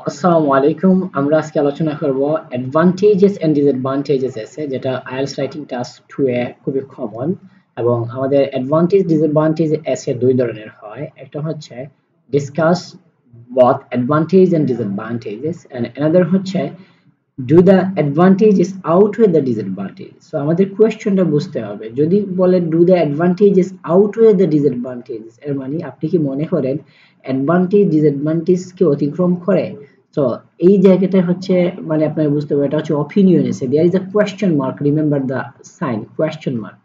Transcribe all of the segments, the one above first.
আসসালামু আলাইকুম। আমরা আজকে আলোচনা করব অ্যাডভান্টেজেস এন্ড ডিসঅ্যাডভান্টেজেস আছে, যেটা আইএলটিএস রাইটিং টাস্ক 2 এ খুবই কমন। এবং আমাদের অ্যাডভান্টেজ ডিসঅ্যাডভান্টেজ এসে দুই ধরনের হয়। একটা হচ্ছে discuss both advantage and disadvantages, and another হচ্ছে do the advantages outweigh the disadvantages. So আমাদের কোয়েশ্চনটা বুঝতে হবে, যদি বলে do the advantages outweigh the disadvantages, এর মানে আপনি কি মনে করেন অ্যাডভান্টেজ ডিসঅ্যাডভান্টেজ কে অতিক্রম করে? তো এই জায়গাটা হচ্ছে মানে আপনার বুঝতে হবে এটা হচ্ছে opinion essay there is a question mark, remember the sign question mark.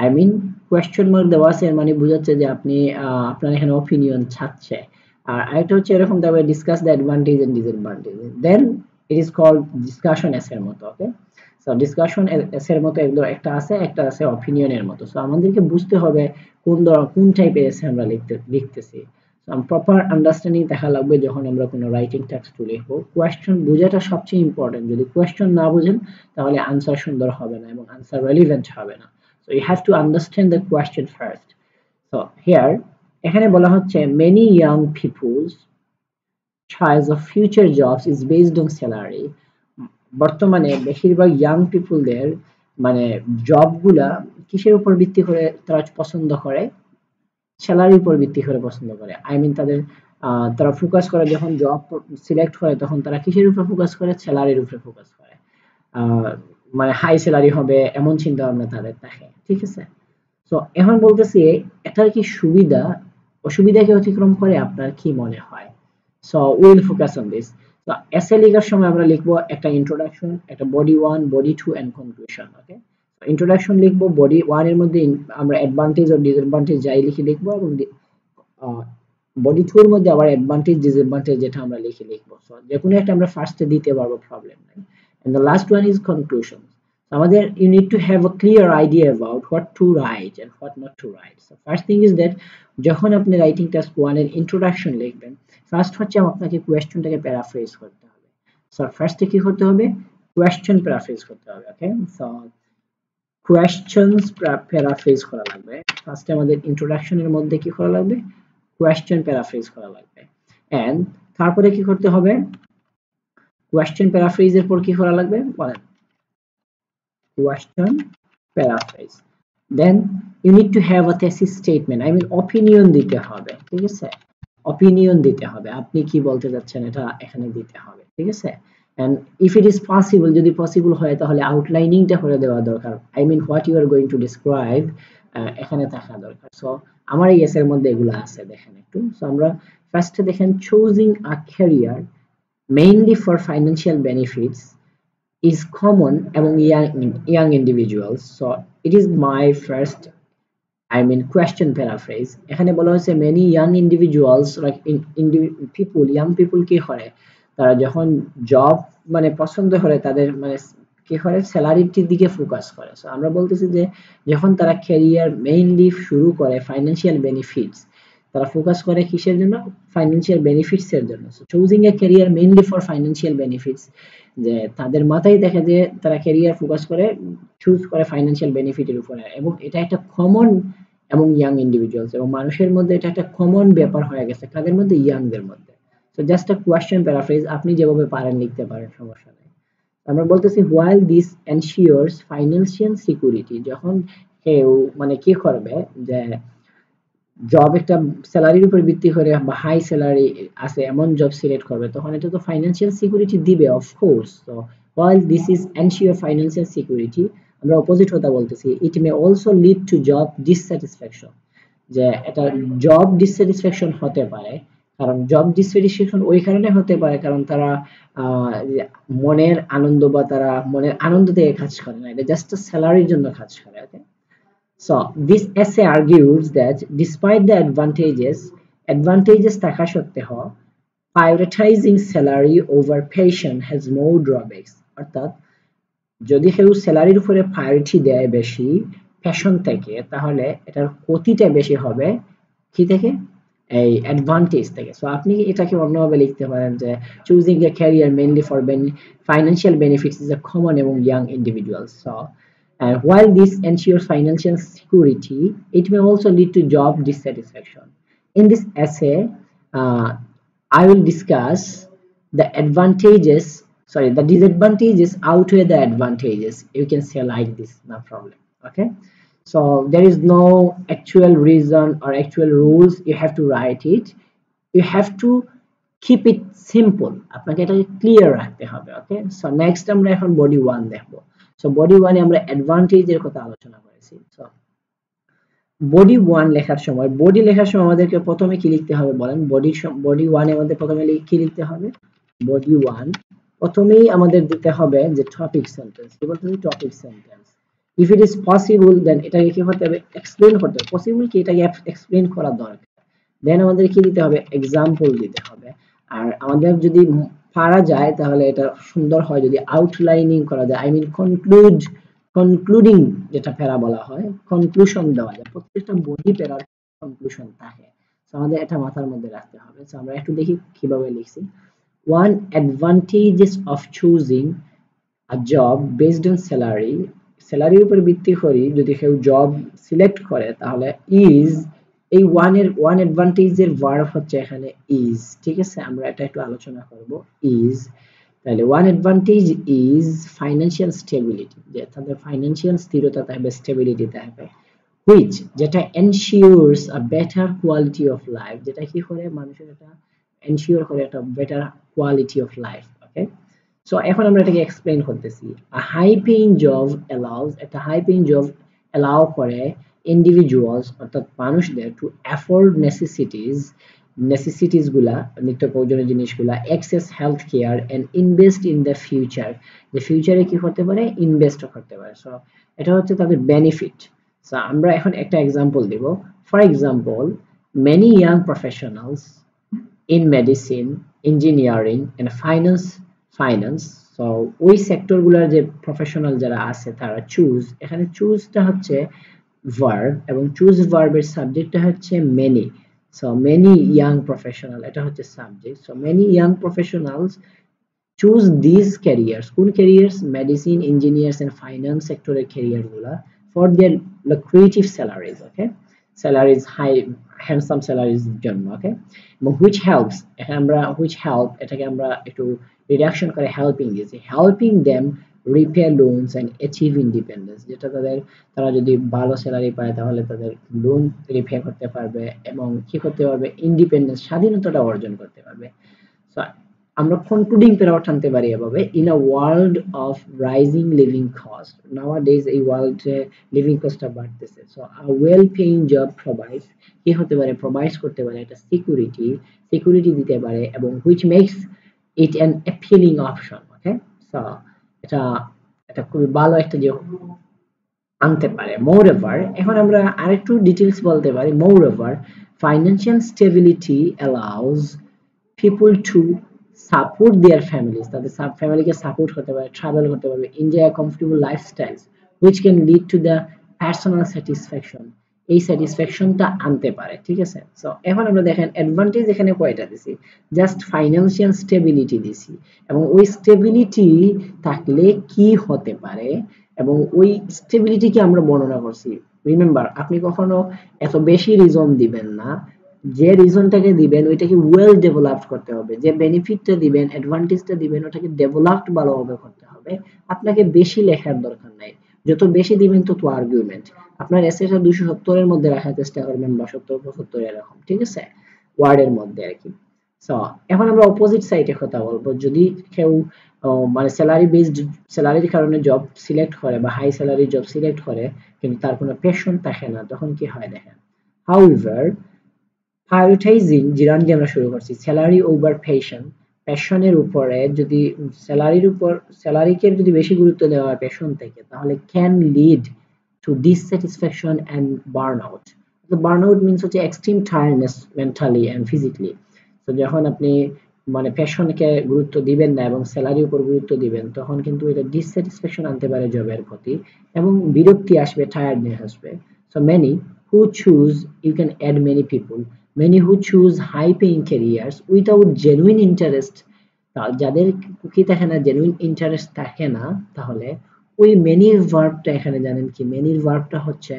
I mean question mark দেওয়া আছে এর মানে বোঝাচ্ছে যে আপনি আপনার এখানে অপিনিয়ন ছাড়ছে। আর আরেকটা হচ্ছে এরকম তবে discuss the advantage and disadvantage, then it is called discussion essay এর মতো। ওকে, সো ডিসকাশন এসে এর মতো একটা আছে, একটা আছে অপিনিয়নের মতো। সো আমাদেরকে বুঝতে হবে কোন টাইপের এসে আমরা লিখতেছি। প্রপার আন্ডারস্ট্যান্ডিং দেখা লাগবে যখন আমরা কোনো রাইটিং টেক্সট লিখবো। কোয়েশ্চন বোঝাটা সবচেয়ে ইম্পর্টেন্ট, যদি কোয়েশ্চন না বুঝেন তাহলে আনসার সুন্দর হবে না এবং আনসার রেলিভেন্ট হবে না। So you have to understand the question first. So here এখানে বলা হচ্ছে many young peoples choice of future jobs is based on salary. বর্তমানে বেশিরভাগ ইয়াং পিপলদের মানে জবগুলা কিসের উপর ভিত্তি করে তারা পছন্দ করে? স্যালারির উপর ভিত্তি করে পছন্দ করে। আই মিন তাদের তারা ফোকাস করে যখন জব সিলেক্ট করে তখন তারা কিসের উপর ফোকাস করে? স্যালারির উপরে ফোকাস করে। আহ, মানে হাই স্যালারি হবে এমন চিন্তা ভাবনা তাদের থাকে, ঠিক আছে? তো এখন বলতেছি এটার কি সুবিধা অসুবিধাকে অতিক্রম করে আপনার কি মনে হয়? So will focus on this. তো এসএ লেখার সময় আমরা লিখবো একটা ইন্ট্রোডাকশন, একটা body 1, body 2 and conclusion. Okay, introduction লিখবো, বডি 1 এর মধ্যে আমরা অ্যাডভান্টেজ ও ডিসঅ্যাডভান্টেজ যাই লিখে লিখবো, এবং বডি 2 এর মধ্যে আবার অ্যাডভান্টেজ ডিসঅ্যাডভান্টেজ যেটা আমরা লিখবো। সো যেকোনো একটা আমরা ফার্স্টে দিতে পারবো, প্রবলেম নাই। And the last one is conclusion. আমাদের you need to have a clear idea about what to write and what not to write. So first thing is that যখন আপনি রাইটিং টাস্ক 1 এর ইন্ট্রোডাকশন লিখবেন, first হচ্ছে আপনাকে কোয়েশ্চনটাকে paraphrase করতে হবে। So ফার্স্টে কি করতে হবে? কোয়েশ্চন প্যারাফ্রেজ করতে হবে। ওকে, সো কোয়েশ্চনস প্যারাফ্রেজ করা লাগবে। ফার্স্টে আমাদের ইন্ট্রোডাকশনের মধ্যে কি করা লাগবে? কোয়েশ্চন প্যারাফ্রেজ করা লাগবে। এন্ড তারপরে কি করতে হবে? কোয়েশ্চন প্যারাফ্রেজের পর কি করা লাগবে বলেন? Question paraphrase. Then you need to have a thesis statement. I mean opinion দিতে হবে, ঠিক আছে? opinion দিতে হবে, আপনি কি বলতে যাচ্ছেন এটা এখানে দিতে হবে, ঠিক আছে? and if it is possible, যদি পসিবল হয় তাহলে আউটলাইনিংটা করে দেওয়া দরকার। I mean what you are going to describe এখানে থাকা দরকার। সো আমার এই এর মধ্যে এগুলো আছে, দেখেন একটু। সো আমরা ফার্স্টে দেখেন choosing a career mainly for financial benefits is common among young individuals. So it is my first, I mean question paraphrase. এখানে বলা হয়েছে many young individuals like people, young people কি করে তারা যখন জব মানে পছন্দ করে তাদের মানে কি করে স্যালারিটির দিকে ফোকাস করে। সো আমরা বলতেছি যে যখন তারা ক্যারিয়ার মেইনলি শুরু করে ফাইন্যান্সিয়াল বেনিফিটস, তারা ফোকাস করে কিসের জন্য? ফাইন্যান্সিয়াল বেনিফিটস এর জন্য। So choosing a career mainly for financial benefits, যে তাদের মাথায় দেখা যে তারা ক্যারিয়ার ফোকাস করে চুজ করে ফাইন্যান্সিয়াল বেনিফিটের উপরে, এবং এটা একটা কমন এবং ইয়াং ইন্ডিভিজুয়ালস, এবং মানুষের মধ্যে এটা একটা কমন ব্যাপার হয়ে গেছে, কাদের মধ্যে? ইয়াংদের মধ্যে। সো জাস্ট আ কোয়েশ্চেন প্যারাফ্রেজ, আপনি যেভাবে পারেন লিখতে পারেন, সমস্যা নেই। আমরা বলতেছি while this ensures financial security, যখন কেউ মানে কি করবে যে জব একটা স্যালারির উপর ভিত্তি করে বা হাই স্যালারি আছে এমন জব সিলেক্ট করবে, তখন এটা তো ফাইন্যান্সিয়াল সিকিউরিটি দিবে অফকোর্স। তো while this is ensure financial security, আমরা অপোজিট কথা বলতেছি, it may also lead to job dissatisfaction, যে এটা জব ডিসস্যাটিসফ্যাকশন হতে পারে। কারণ জব ডিসস্যাটিসফ্যাকশন ওই কারণে হতে পারে কারণ তারা মনের আনন্দ বা তারা মনের আনন্দ থেকে কাজ করে না, এটা জাস্ট স্যালারির জন্য কাজ করে। ওকে, so this essay argues that despite the advantages থাকা সত্ত্বেও prioritizing salary over passion has more drawbacks, অর্থাৎ যদি কেউ স্যালারির উপরে প্রায়োরিটি দেয় বেশি প্যাশন থেকে, তাহলে এটার ক্ষতিটা বেশি হবে কি থেকে? এই অ্যাডভান্টেজ থেকে। সো আপনি এটাকে অন্যভাবে লিখতে পারেন যে choosing a career mainly for financial benefits is a common among young individuals. So while this ensures financial security, it may also lead to job dissatisfaction. In this essay, I will discuss the disadvantages outweigh the advantages. You can say like this, no problem. Okay. So there is no actual reason or actual rules. You have to write it. You have to keep it simple. আপনাকে এটাকে clear রাখতে হবে। ওকে, so next আমরা এখন body 1 দেখব। So body 1 এ আমরা অ্যাডভান্টেজের কথা আলোচনা করেছি। সো বডি লেখার সময় আমাদেরকে প্রথমে কি লিখতে হবে বলেন? বডি 1 এর মধ্যে প্রথমে কি লিখতে হবে? বডি 1 প্রথমেই আমাদের দিতে হবে যে টপিক সেন্টেন্স। কি বলতে হবে? Topic sentence. If it is possible then এটাকে কি করতে হবে? এক্সপ্লেইন করতে হবে। পসিবল কি এটাকে এক্সপ্লেইন করা দরকার। দেন আমাদের কি দিতে হবে? এক্সাম্পল দিতে হবে। আর আমাদের যদি পারা যায় তাহলে এটা সুন্দর হয় যদি আউটলাইনিং করা যায়, আই মিন কনক্লুডিং যেটা প্যারা বলা হয়, কনক্লুশন দেওয়া যায়। প্রত্যেকটা বডি প্যারার কনক্লুশন থাকে। সো আমাদের এটা মাথার মধ্যে রাখতে হবে। সো আমরা একটু দেখি কিভাবে লিখছি। One advantages of choosing a job based on salary, স্যালারির উপর ভিত্তি করে যদি কেউ জব সিলেক্ট করে তাহলে ইজ, এই ওয়ান অ্যাডভান্টেজের ভার্ব হচ্ছে এখানে ইজ। ঠিক আছে, আমরা এটা একটু আলোচনা করব। ইজ, তাহলে one advantage is financial stability, যে তাদের ফাইন্যান্সিয়াল স্থিরতা থাকবে, স্টেবিলিটি থাকবে। হুইচ, যেটা ensures a better quality of life, যেটা কি করে মানুষের একটা এনশিওর করে একটা better quality of life. Okay, so এখন আমরা এটাকে এক্সপ্লেইন করতেছি। A high paying job allows, একটা হাই পেইং জব অ্যালাউ করে ইন্ডিভিজুয়ালস অর্থাৎ মানুষদের টু অ্যাফোর্ড নেসেসিটিস গুলা, নিত্য প্রয়োজনীয় জিনিসগুলা, access health care and invest in the future, যে ফিউচারে কি করতে পারে? ইনভেস্ট করতে পারে। সো এটা হচ্ছে তাদের বেনিফিট। সো আমরা এখন একটা এক্সাম্পল দিব। For example, many young professionals in medicine, engineering and finance, so ওই সেক্টরগুলোর যে প্রফেশনাল যারা আছে তারা চুজ, এখানে চুজটা হচ্ছে ভার্ব এবং চুজ ভার্বের সাবজেক্টটা হচ্ছে many. So many young professional এটা হচ্ছে subject. So many young professionals choose these careers, কোন careers? medicine, engineers and finance সেক্টরের ক্যারিয়ার গুলা for their lucrative salaries, okay, salaries high, handsome salaries জন্য। okay, এবং which helps, এখানে আমরা which help এটাকে আমরা একটু রিডাকশন করে helping দিয়েছি, helping them repay loans and achieve independence, যেটা তারা যদি ভালো স্যালারি পায় তাহলে তাদের লোন রিপে করতে পারবে এবং কি করতে পারবে? ইন্ডিপেন্ডেন্স, স্বাধীনতাটা অর্জন করতে পারবে। সো আমরা কনক্লুডিং প্যারাও টানতে পারি এভাবে, in a world of rising living cost, নাওয়াডেজ এই ওয়ার্ল্ডে লিভিং কস্টটা বাড়তেছে। So a well paying job provides, কি হতে পারে? প্রোভাইডস করতে পারে একটা সিকিউরিটি দিতে পারে এবং which makes it an appealing option. Okay, so এটা এটা খুবই ভালো একটা যে আনতে পারে। মোরওভার, এখন আমরা আরেকটু ডিটেইলস বলতে পারি। Moreover, financial stability allows people to support their families, তাদের ফ্যামিলিকে সাপোর্ট করতে পারে, ট্রাভেল করতে পারবে, enjoy a comfortable lifestyle which can lead to the personal satisfaction, এই স্যাটিসফ্যাকশনটা আনতে পারে। ঠিক আছে, সো এখন আমরা দেখেন অ্যাডভান্টেজ এখানে কয়টা দিছি? জাস্ট ফাইন্যান্সিয়াল স্টেবিলিটি দিছি এবং ওই স্টেবিলিটি থাকলে কি হতে পারে এবং ওই স্টেবিলিটিকে আমরা বর্ণনা করছি। রিমেম্বার, আপনি কখনো এত বেশি রিজন দিবেন না, যে রিজনটাকে দিবেন ওইটাকে ওয়েল ডেভেলপড করতে হবে, যে বেনিফিটটা দিবেন, অ্যাডভান্টেজটা দিবেন ওটাকে ডেভেলপড ভালোভাবে করতে হবে। আপনাকে বেশি লেখার দরকার নাই, যত বেশি দিবেন তত আর্গুমেন্ট। আপনার এসেটা 270 এর মধ্যে রাখার চেষ্টা করবেন বা 70-75 এরকম, ঠিক আছে, ওয়ার্ডের মধ্যে আর কি। সো এখন আমরা অপোজিট সাইডে কথা বলবো। যদি কেউ মানে স্যালারির কারণে জব সিলেক্ট করে বা হাই স্যালারি জব সিলেক্ট করে কিন্তু তার কোনো প্যাশন থাকে না, তখন কি হয় দেখেন। হাউএভার, প্রায়োরিটাইজিং, জিরান দিয়ে আমরা শুরু করছি, স্যালারি ওভার প্যাশন, প্যাশনের উপরে যদি স্যালারিকে যদি বেশি গুরুত্ব দেওয়া হয় প্যাশন থেকে, তাহলে can lead to dissatisfaction and burnout. তো বার্নআউট মিন্স হচ্ছে extreme tiredness mentally and physically. তো যখন আপনি মানে প্যাশনকে গুরুত্ব দিবেন না এবং স্যালারির উপর গুরুত্ব দিবেন তখন কিন্তু এটা ডিসস্যাটিসফ্যাকশন আনতে পারে জবের প্রতি এবং বিরক্তি আসবে, টায়ার্ডনেস আসবে। So many who choose, you can add many people, many who choose high paying careers without genuine interest, যাদের কি থাকে না, জেনুইন ইন্টারেস্ট থাকে না, তাহলে ওই মেনির ভার্বটা এখানে জানেন কি? মেনির ভার্বটা হচ্ছে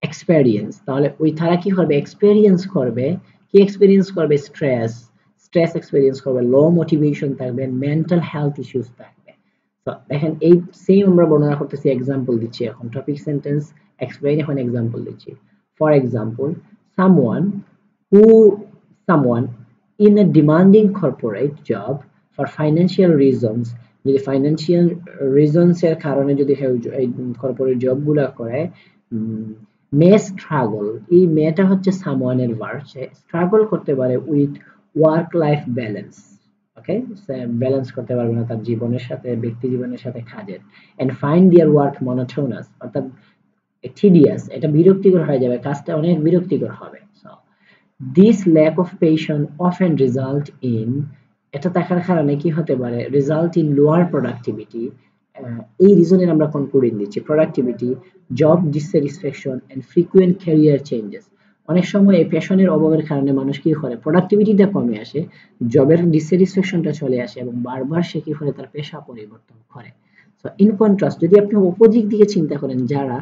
এক্সপেরিয়েন্স, তাহলে ওই তারা কি করবে, এক্সপেরিয়েন্স করবে, কি এক্সপেরিয়েন্স করবে, স্ট্রেস, স্ট্রেস এক্সপেরিয়েন্স করবে, লো মোটিভেশন থাকবে, মেন্টাল হেলথ ইস্যুস থাকবে। তো দেখেন এই সেম আমরা বর্ণনা করতেছি, এক্সাম্পল দিচ্ছি এখন, টপিক সেন্টেন্স এক্সপ্লেইন, এখন এক্সাম্পল দিচ্ছি। For example, someone who someone in a demanding corporate job for financial reasons, যদি ফাইন্যান্সিয়াল রিজনস এর কারণে যদি এই কর্পোরেট জব গুলা করে, মে স্ট্রাগল, এই মেটা হচ্ছে সামওয়ান এর ভার্ব, সে স্ট্রাগল করতে পারে with work life balance. Okay, balance করতে পারবে না তার জীবনের সাথে, ব্যক্তি জীবনের সাথে কাজের, and find their work monotonous, অর্থাৎ tedious, এটা বিরক্তিকর হয়ে যাবে, কাজটা অনেক বিরক্তিকর হবে। So, this lack of patience often result in, এটা থাকার কারণে কি হতে পারে, result in lower productivity, এই রিজনের আমরা কনক্লুডিং দিচ্ছি, productivity, job dissatisfaction and frequent career changes. অনেক সময় এই প্যাশনের অভাবের কারণে মানুষ কি করে, প্রোডাক্টিভিটিটা কমে আসে, জবের ডিসস্যাটিসফ্যাকশনটা চলে আসে এবং বারবার সে কি করে, তার পেশা পরিবর্তন করে। সো ইন কন্ট্রাস্ট, যদি আপনি অপোজিট দিকে চিন্তা করেন, যারা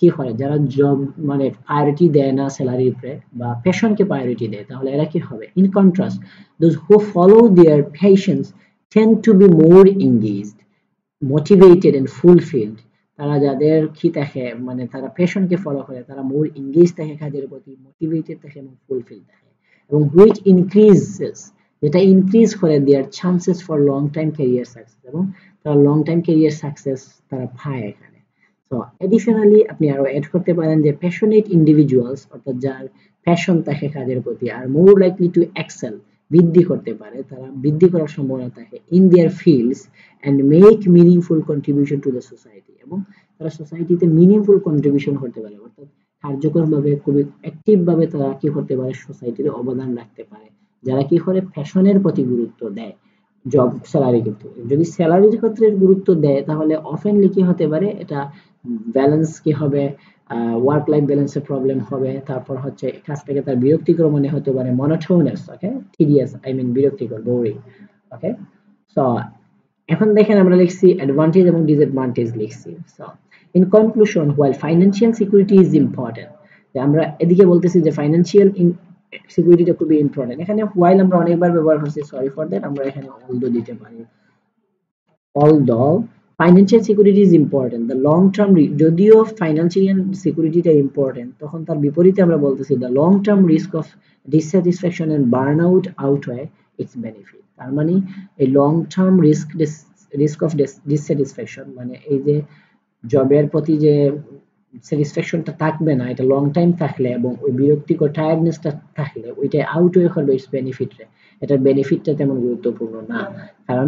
কি করে, যারা জব মানে প্রায়োরিটি দেয় না স্যালারির উপরে বা প্যাশনকে প্রায়োরিটি দেয়, তাহলে এরা কি হবে, in contrast those who follow their passions tend to be more engaged, motivated and fulfilled. তারা যাদের কি থাকে, মানে তারা প্যাশনকে ফলো করে, তারা মোর এঙ্গেজ থাকে কাজের প্রতি, মোটিভেটেড থাকে এবং ফুলফিল থাকে, এবং হুইচ ইনক্রিজেস, যেটা ইনক্রিজ করে their chances for long time career success, এবং তারা লং টাইম ক্যারিয়ার সাকসেস তারা পায় এখানে। তো এডিশনালি আপনি আরো এড করতে পারেন যে প্যাশনেট ইন্ডিভিজুয়ালস, অর্থাৎ যার প্যাশন থাকে কাজের প্রতি, are more likely to excel, বৃদ্ধি করতে পারে, তারা বৃদ্ধি করার সম্ভাবনা থাকে, in their fields and make meaningful contribution to the society, এবং তারা সোসাইটিতে মিনিংফুল কন্ট্রিবিউশন করতে পারে, অর্থাৎ কার্যকর ভাবে, খুবই অ্যাক্টিভ ভাবে তারা কি করতে পারে, সোসাইটিতে অবদান রাখতে পারে, যারা কি করে প্যাশনের প্রতি গুরুত্ব দেয়। জব স্যালারি, কিন্তু যদি স্যালারির ক্ষেত্রে গুরুত্ব দেয়, তাহলে অফেনলি কি হতে পারে, এটা ব্যালেন্স কি হবে, ওয়ার্ক লাইফ ব্যালেন্সের প্রবলেম হবে, তারপর হচ্ছে কাজটাকে তার বিরক্তিকর মনে হতে পারে, monotonous, okay, tedious, I mean বিরক্তিকর, বোরিং। ওকে, সো এখন দেখেন আমরা লিখছি অ্যাডভান্টেজ এবং ডিসঅ্যাডভান্টেজ লিখছি। So in conclusion, while financial security is important, যে আমরা এদিকে বলতেছি যে ফাইন্যান্সিয়াল সিকিউরিটিটা খুবই ইম্পর্টেন্ট, এখানে হোয়াইল আমরা অনেকবার ব্যবহার করছি, সরি ফর দ্যাট, আমরা এখানে অলদো দিতে পারি। Although financial security is important, the long term যদিও financial security টা important, তখন তার বিপরীতে আমরা বলতেছি the long term risk of dissatisfaction and burnout outweigh its benefit। তার মানে এই long term risk of dissatisfaction, মানে এই যে জবের প্রতি যে স্যাটিসফ্যাকশনটা থাকবে না, এটা লং টাইম থাকলে এবং ওই বিরক্তিকর টায়ার্ডনেসটা থাকলে, ওইটা আউটওয়ে করবে ইটস বেনিফিট রে, এটার বেনিফিটটা তেমন গুরুত্বপূর্ণ না, কারণ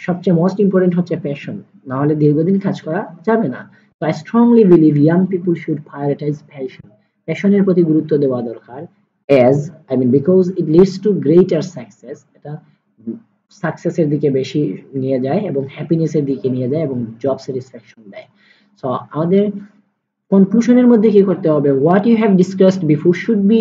সবচেয়ে মোস্ট ইম্পর্টেন্ট হচ্ছে প্যাশন, না হলে দীর্ঘদিন কাজ করা যাবে না। তো I strongly believe young people should prioritise passion, প্যাশনের প্রতি গুরুত্ব দেওয়া দরকার, as I mean because it leads to greater success, এটা সাকসেসের দিকে বেশি নিয়ে যায় এবং হ্যাপিনেসের দিকে নিয়ে যায় এবং জব স্যাটিসফ্যাকশন দেয়। সো আমাদের কনক্লুশনের মধ্যে কি করতে হবে, what you have discussed before should be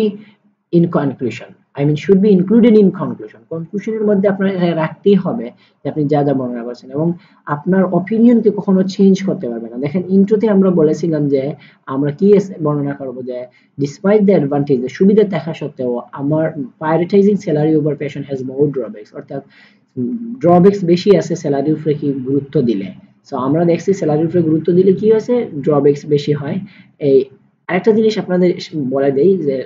in conclusion, I mean should be included in conclusion, কনক্লুশনের মধ্যে আপনার রাখতেই হবে যে আপনি যা যা বর্ণনা করছেন, এবং আপনার অপিনিয়নকে কখনো চেঞ্জ করতে পারবে না। দেখেন ইন্ট্রোতে আমরা বলেছিলাম যে আমরা কি বর্ণনা করব, যে ডিসপাইট দ্য অ্যাডভান্টেজ, সুবিধা দেখা সত্ত্বেও আমার prioritising salary over passion has more drawbacks, অর্থাৎ ড্রব্যাকস বেশি আছে স্যালারির উপরে কি গুরুত্ব দিলে। সো আমরা দেখছি স্যালারির উপরে গুরুত্ব দিলে কি হয়েছে, ড্রব্যাকস বেশি হয়। এই আরেকটা জিনিস আপনাদের বলে দেই যে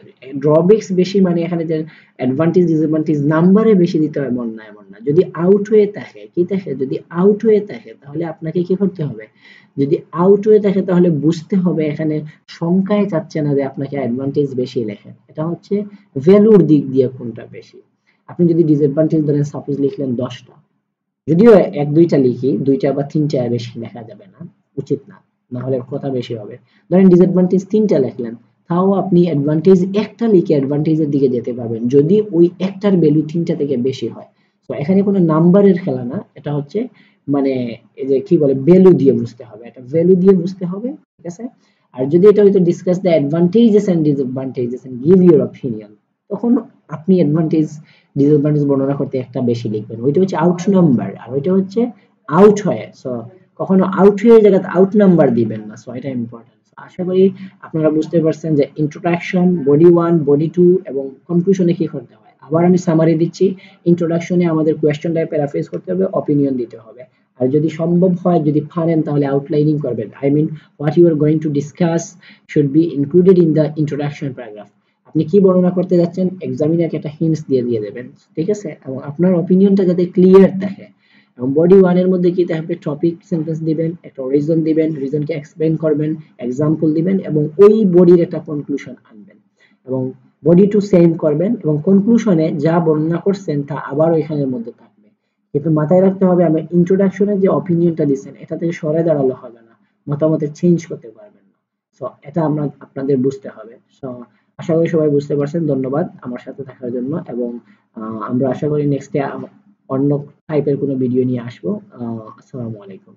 ড্রব্যাকস বেশি মানে এখানে যে অ্যাডভান্টেজ ডিসঅ্যাডভান্টেজ নাম্বারে বেশি দিতে হয় এমন না, এমন না, যদি আউট হয়ে থাকে, কি থাকে, যদি আউট হয়ে থাকে তাহলে আপনাকে কি করতে হবে, যদি আউট হয়ে থাকে তাহলে বুঝতে হবে এখানে সংখ্যায় চাচ্ছে না যে আপনাকে অ্যাডভান্টেজ বেশি লেখেন, এটা হচ্ছে ভ্যালুর দিক দিয়ে কোনটা বেশি। আপনি যদি ডিসঅ্যাডভান্টেজ ধরেন সাপোজ লিখলেন 10টা, যদিও এক দুইটা লিখি, দুইটা বা তিনটা বেশি লেখা যাবে না, উচিত না, না হলে কথা বেশি হবে। ধরেন ডিসঅ্যাডভান্টেজ 3টা লিখলেন, তাও আপনি অ্যাডভান্টেজ একটা লিখে অ্যাডভান্টেজের দিকে যেতে পারবেন যদি ওই একটার ভ্যালু 3টা থেকে বেশি হয়। তো এখানে কোনো নাম্বারের খেলা না, এটা হচ্ছে মানে এই যে কি বলে ভ্যালু দিয়ে বুঝতে হবে, এটা ভ্যালু দিয়ে বুঝতে হবে, ঠিক আছে। আর যদি এটা হয়তো discuss the advantages and disadvantages and give your opinion, তখন আপনি অ্যাডভান্টেজ ডিসঅ্যাডভান্টেজ বর্ণনা করতে একটা বেশি লিখবেন, ওইটা হচ্ছে আউট নাম্বার আর ওইটা হচ্ছে আউট হয়ে। সো কখনো আউট হয়ে জায়গাতে আউট নাম্বার দিবেন না, সো এটা ইম্পর্টেন্ট। আশা করি আপনারা বুঝতে পারছেন যে ইন্ট্রোডাকশন, বডি 1, বডি 2 এবং কনক্লুশনে কি করতে হয়। আবার আমি সামারি দিচ্ছি, ইন্ট্রোডাকশনে আমাদের কোয়েশ্চনটা প্যারাফ্রেজ করতে হবে, অপিনিয়ন দিতে হবে। আর যদি সম্ভব হয়, যদি পারেন তাহলে আউটলাইনিং করবেন। I mean what you are going to discuss should be included in the introduction paragraph. আপনি কি বর্ণনা করতে যাচ্ছেন এক্সামিনারকে একটা হিন্টস দিয়ে দেবেন, ঠিক আছে? এবং আপনার অপিনিয়নটা যাতে ক্লিয়ার থাকে। এবং বডি 1 এর মধ্যে কি থাকবে, টপিক সেন্টেন্স দিবেন, একটা রিজন দিবেন, রিজনকে এক্সপ্লেইন করবেন, এক্সাম্পল দিবেন এবং ওই বডির একটা কনক্লুশন আনবেন। এবং বডি 2 সেম করবেন এবং কনক্লুশনে যা বর্ণনা করছেন তা আবার ওইখানের মধ্যে থাকবে। কিন্তু মাথায় রাখতে হবে, আমরা ইন্ট্রোডাকশনে যে অপিনিয়নটা দিচ্ছেন এটা থেকে সরে দাঁড়ালে হবে না, মতামতের চেঞ্জ করতে পারবেন না। সো এটা আমরা আপনাদের বুঝতে হবে। সো আশা করি সবাই বুঝতে পারছেন। ধন্যবাদ আমার সাথে থাকার জন্য। এবং আমরা আশা করি নেক্সটে অন্য টাইপের কোনো ভিডিও নিয়ে আসবো। আসসালামু আলাইকুম।